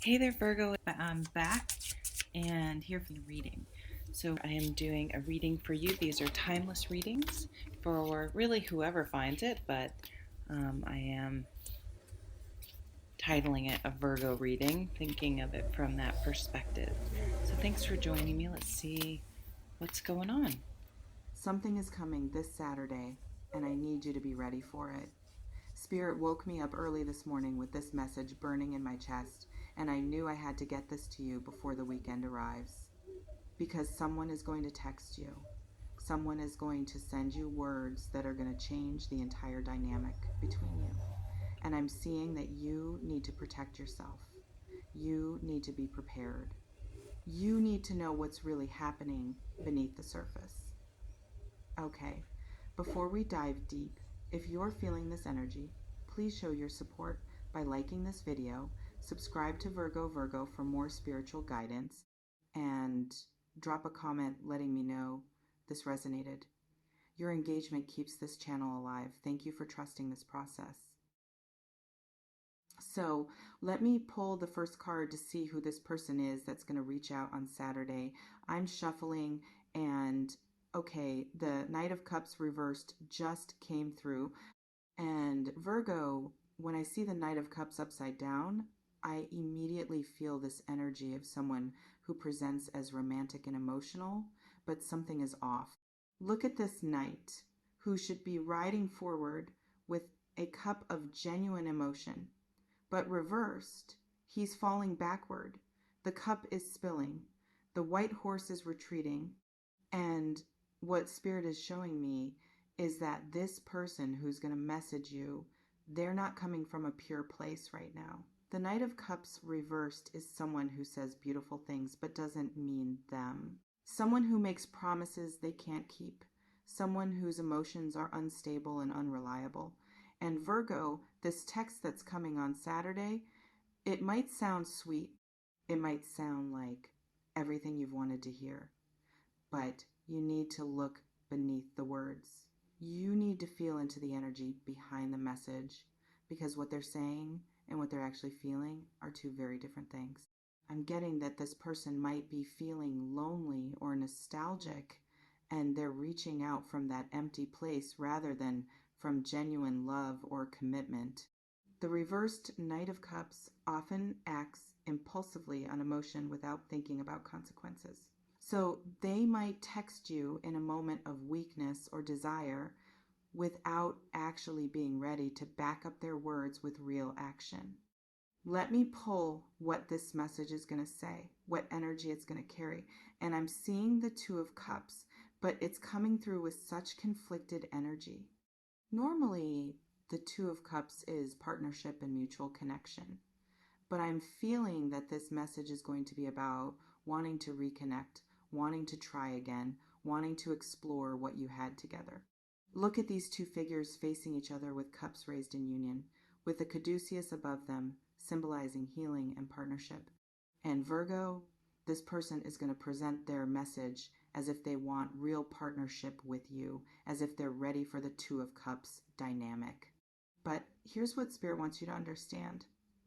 Hey there, Virgo. I'm back and here for the reading. So, I am doing a reading for you. These are timeless readings for really whoever finds it, but I am titling it a Virgo reading, thinking of it from that perspective. So, thanks for joining me. Let's see what's going on. Something is coming this Saturday, and I need you to be ready for it. Spirit woke me up early this morning with this message burning in my chest, and I knew I had to get this to you before the weekend arrives. Because someone is going to text you. Someone is going to send you words that are going to change the entire dynamic between you. And I'm seeing that you need to protect yourself. You need to be prepared. You need to know what's really happening beneath the surface. Okay, before we dive deep, if you're feeling this energy, please show your support by liking this video, subscribe to Virgo for more spiritual guidance, and drop a comment letting me know this resonated. Your engagement keeps this channel alive. Thank you for trusting this process. So let me pull the first card to see who this person is that's going to reach out on Saturday. I'm shuffling and okay, the Knight of Cups reversed just came through. And Virgo, when I see the Knight of Cups upside down, I immediately feel this energy of someone who presents as romantic and emotional, but something is off. Look at this knight who should be riding forward with a cup of genuine emotion. But reversed, he's falling backward. The cup is spilling. The white horse is retreating. And what Spirit is showing me is that this person who's going to message you, they're not coming from a pure place right now. The Knight of Cups reversed is someone who says beautiful things but doesn't mean them. Someone who makes promises they can't keep. Someone whose emotions are unstable and unreliable. And Virgo, this text that's coming on Saturday, it might sound sweet. It might sound like everything you've wanted to hear. But you need to look beneath the words. You need to feel into the energy behind the message, because what they're saying and what they're actually feeling are two very different things. I'm getting that this person might be feeling lonely or nostalgic, and they're reaching out from that empty place rather than from genuine love or commitment. The reversed Knight of Cups often acts impulsively on emotion without thinking about consequences. So they might text you in a moment of weakness or desire without actually being ready to back up their words with real action. Let me pull what this message is going to say, what energy it's going to carry. And I'm seeing the Two of Cups, but it's coming through with such conflicted energy. Normally, the Two of Cups is partnership and mutual connection. But I'm feeling that this message is going to be about wanting to reconnect, wanting to try again, wanting to explore what you had together. Look at these two figures facing each other with cups raised in union, with the caduceus above them, symbolizing healing and partnership. And Virgo, this person is going to present their message as if they want real partnership with you, as if they're ready for the Two of Cups dynamic. But here's what Spirit wants you to understand.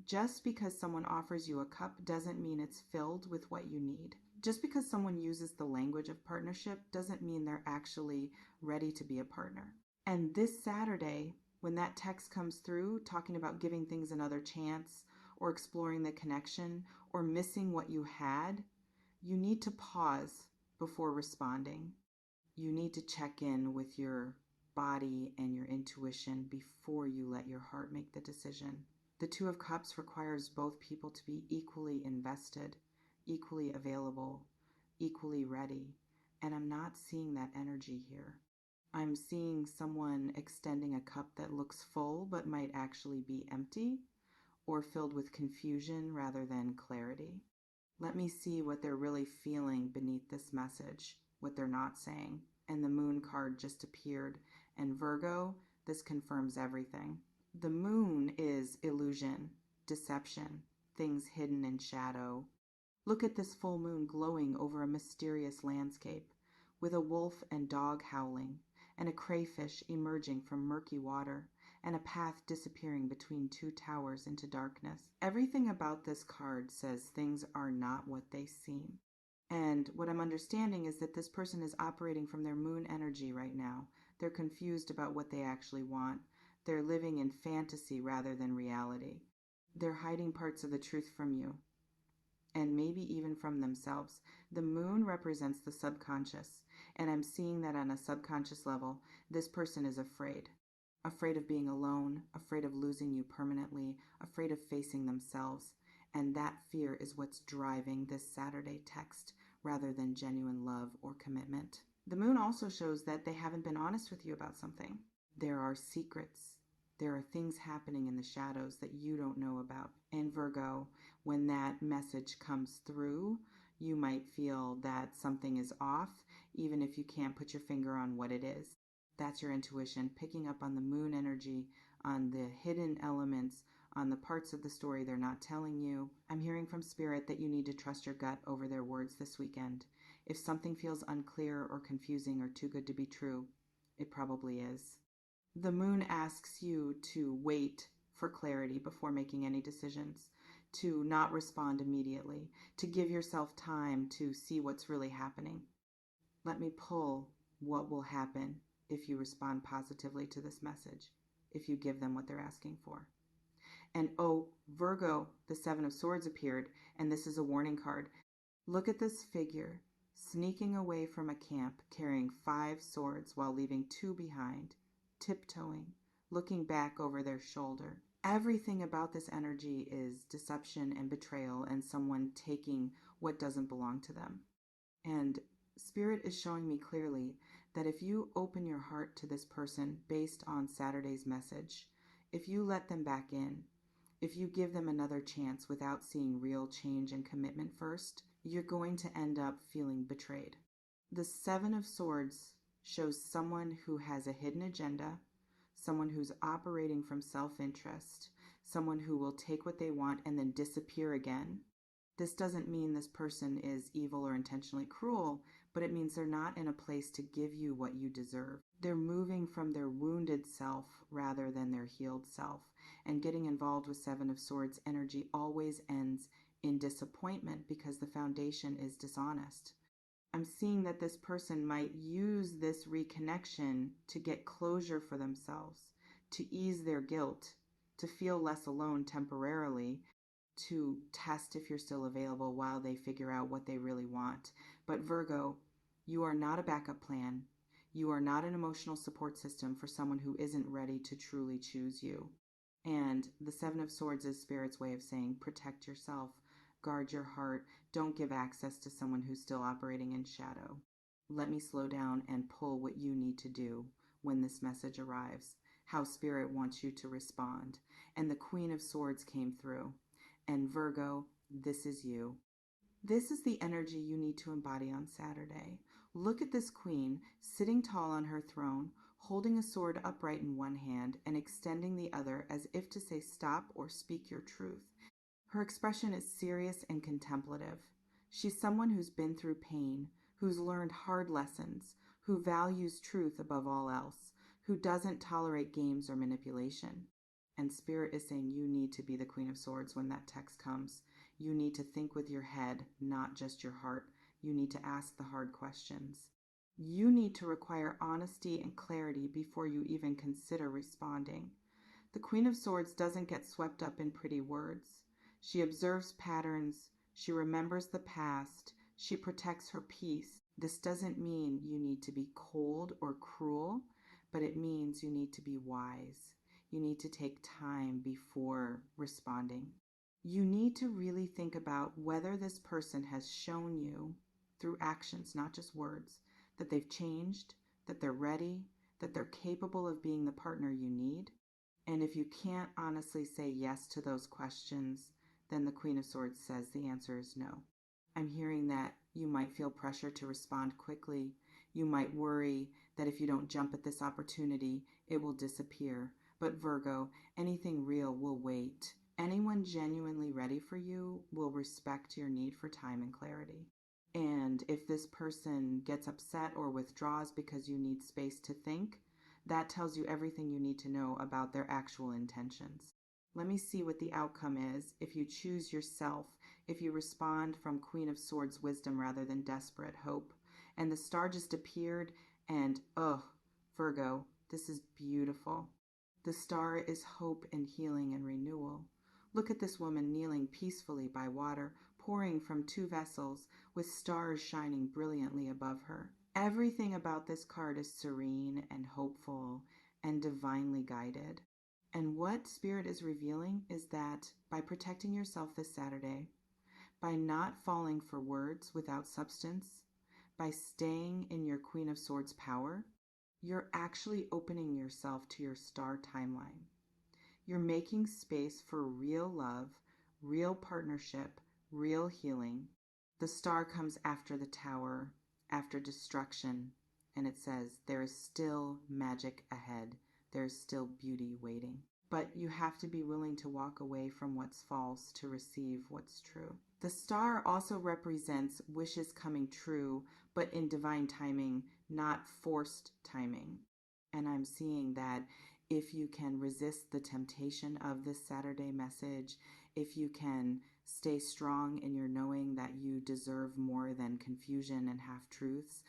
Just because someone offers you a cup doesn't mean it's filled with what you need. Just because someone uses the language of partnership doesn't mean they're actually ready to be a partner. And this Saturday, when that text comes through talking about giving things another chance or exploring the connection or missing what you had, you need to pause before responding. You need to check in with your body and your intuition before you let your heart make the decision. The Two of Cups requires both people to be equally invested, equally available, equally ready. And I'm not seeing that energy here. I'm seeing someone extending a cup that looks full but might actually be empty or filled with confusion rather than clarity. Let me see what they're really feeling beneath this message, what they're not saying. And the Moon card just appeared. And Virgo, this confirms everything. The Moon is illusion, deception, things hidden in shadow. Look at this full moon glowing over a mysterious landscape, with a wolf and dog howling, and a crayfish emerging from murky water, and a path disappearing between two towers into darkness. Everything about this card says things are not what they seem. And what I'm understanding is that this person is operating from their moon energy right now. They're confused about what they actually want. They're living in fantasy rather than reality. They're hiding parts of the truth from you, and maybe even from themselves. The moon represents the subconscious, and I'm seeing that on a subconscious level, this person is afraid. Afraid of being alone, afraid of losing you permanently, afraid of facing themselves. And that fear is what's driving this Saturday text rather than genuine love or commitment. The moon also shows that they haven't been honest with you about something. There are secrets. There are things happening in the shadows that you don't know about. And Virgo, when that message comes through, you might feel that something is off, even if you can't put your finger on what it is. That's your intuition, picking up on the moon energy, on the hidden elements, on the parts of the story they're not telling you. I'm hearing from Spirit that you need to trust your gut over their words this weekend. If something feels unclear or confusing or too good to be true, it probably is. The moon asks you to wait for clarity before making any decisions, to not respond immediately, to give yourself time to see what's really happening. Let me pull what will happen if you respond positively to this message, if you give them what they're asking for. And oh, Virgo, the Seven of Swords appeared, and this is a warning card. Look at this figure, sneaking away from a camp, carrying 5 swords while leaving 2 behind, tiptoeing, looking back over their shoulder. Everything about this energy is deception and betrayal and someone taking what doesn't belong to them. And Spirit is showing me clearly that if you open your heart to this person based on Saturday's message, if you let them back in, if you give them another chance without seeing real change and commitment first, you're going to end up feeling betrayed. The Seven of Swords shows someone who has a hidden agenda, someone who's operating from self-interest, someone who will take what they want and then disappear again. This doesn't mean this person is evil or intentionally cruel, but it means they're not in a place to give you what you deserve. They're moving from their wounded self rather than their healed self. And getting involved with Seven of Swords energy always ends in disappointment because the foundation is dishonest. I'm seeing that this person might use this reconnection to get closure for themselves, to ease their guilt, to feel less alone temporarily, to test if you're still available while they figure out what they really want. But Virgo, you are not a backup plan. You are not an emotional support system for someone who isn't ready to truly choose you. And the Seven of Swords is Spirit's way of saying protect yourself, guard your heart, don't give access to someone who's still operating in shadow. Let me slow down and pull what you need to do when this message arrives, how Spirit wants you to respond. And the Queen of Swords came through. And Virgo, this is you. This is the energy you need to embody on Saturday. Look at this queen sitting tall on her throne, holding a sword upright in one hand and extending the other as if to say stop or speak your truth. Her expression is serious and contemplative. She's someone who's been through pain, who's learned hard lessons, who values truth above all else, who doesn't tolerate games or manipulation. And Spirit is saying you need to be the Queen of Swords when that text comes. You need to think with your head, not just your heart. You need to ask the hard questions. You need to require honesty and clarity before you even consider responding. The Queen of Swords doesn't get swept up in pretty words. She observes patterns. She remembers the past. She protects her peace. This doesn't mean you need to be cold or cruel, but it means you need to be wise. You need to take time before responding. You need to really think about whether this person has shown you through actions, not just words, that they've changed, that they're ready, that they're capable of being the partner you need. And if you can't honestly say yes to those questions, then the Queen of Swords says the answer is no. I'm hearing that you might feel pressure to respond quickly. You might worry that if you don't jump at this opportunity, it will disappear. But Virgo, anything real will wait. Anyone genuinely ready for you will respect your need for time and clarity. And if this person gets upset or withdraws because you need space to think, that tells you everything you need to know about their actual intentions. Let me see what the outcome is if you choose yourself, if you respond from Queen of Swords wisdom rather than desperate hope. And the star just appeared, and oh, Virgo, this is beautiful. The star is hope and healing and renewal. Look at this woman kneeling peacefully by water, pouring from two vessels, with stars shining brilliantly above her. Everything about this card is serene and hopeful and divinely guided. And what Spirit is revealing is that by protecting yourself this Saturday, by not falling for words without substance, by staying in your Queen of Swords power, you're actually opening yourself to your star timeline. You're making space for real love, real partnership, real healing. The star comes after the tower, after destruction, and it says there is still magic ahead. There is still beauty waiting. But you have to be willing to walk away from what's false to receive what's true. The star also represents wishes coming true, but in divine timing, not forced timing. And I'm seeing that if you can resist the temptation of this Saturday message, if you can stay strong in your knowing that you deserve more than confusion and half-truths,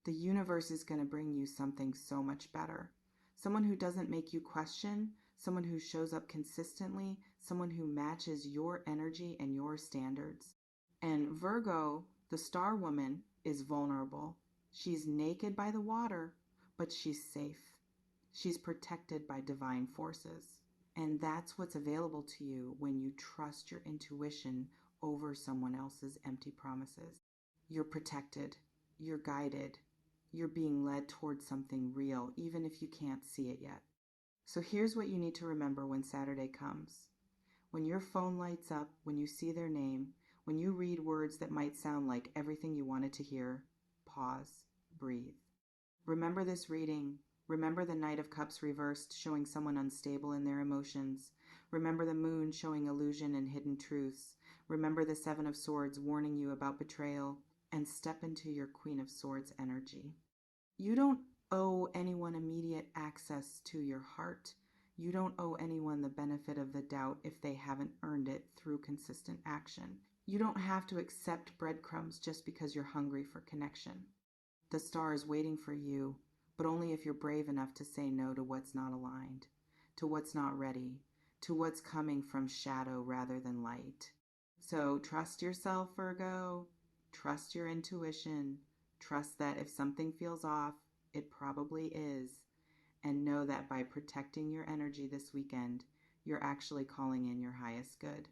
the universe is going to bring you something so much better. Someone who doesn't make you question, someone who shows up consistently, someone who matches your energy and your standards. And Virgo, the star woman, is vulnerable. She's naked by the water, but she's safe. She's protected by divine forces. And that's what's available to you when you trust your intuition over someone else's empty promises. You're protected. You're guided. You're being led towards something real, even if you can't see it yet. So here's what you need to remember when Saturday comes. When your phone lights up, when you see their name, when you read words that might sound like everything you wanted to hear, pause, breathe. Remember this reading. Remember the Knight of Cups reversed, showing someone unstable in their emotions. Remember the Moon showing illusion and hidden truths. Remember the Seven of Swords warning you about betrayal. And step into your Queen of Swords energy. You don't owe anyone immediate access to your heart. You don't owe anyone the benefit of the doubt if they haven't earned it through consistent action. You don't have to accept breadcrumbs just because you're hungry for connection. The star is waiting for you, but only if you're brave enough to say no to what's not aligned, to what's not ready, to what's coming from shadow rather than light. So trust yourself, Virgo. Trust your intuition. Trust that if something feels off, it probably is. And know that by protecting your energy this weekend, you're actually calling in your highest good.